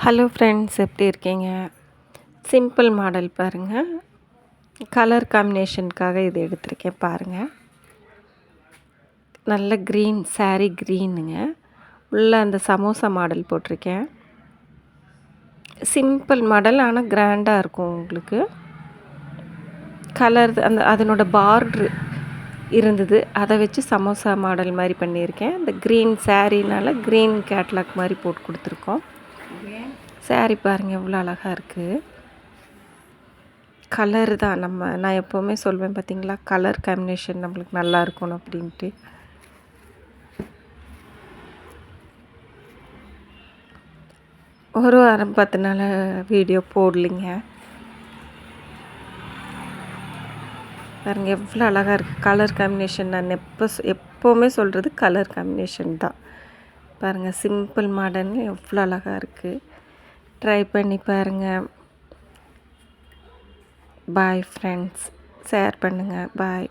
Hello friends, எப்படி இருக்கீங்க? Simple model பாருங்கள். கலர் காம்பினேஷனுக்காக இது எடுத்திருக்கேன் பாருங்கள். நல்ல க்ரீன் saree க்ரீனுங்க. உள்ள அந்த சமோசா மாடல் போட்டிருக்கேன். சிம்பிள் மாடல், ஆனால் கிராண்டாக இருக்கும் உங்களுக்கு. கலர் அதனோட பார்ட்ரு இருந்தது, அதை வச்சு சமோசா மாடல் மாதிரி பண்ணியிருக்கேன். இந்த க்ரீன் சாரீனால க்ரீன் கேட்லாக் மாதிரி போட்டு கொடுத்துருக்கோம். சாரீ பாருங்கள் எவ்வளோ அழகாக இருக்குது. கலர் தான் நான் எப்போவுமே சொல்வேன் பார்த்தீங்களா, கலர் காம்பினேஷன் நம்மளுக்கு நல்லா இருக்கணும் அப்படின்ட்டு. ஒரு வாரம் 10 நாள் வீடியோ போடலிங்க. பாருங்கள் எவ்வளோ அழகாக இருக்குது கலர் காம்பினேஷன். நான் எப்போவுமே சொல்கிறது கலர் காம்பினேஷன் தான். பாருங்கள் சிம்பிள் மாடல் எவ்வளோ அழகாக இருக்குது. ட்ரை பண்ணி பாருங்கள். பாய் ஃப்ரெண்ட்ஸ், ஷேர் பண்ணுங்கள். பாய்.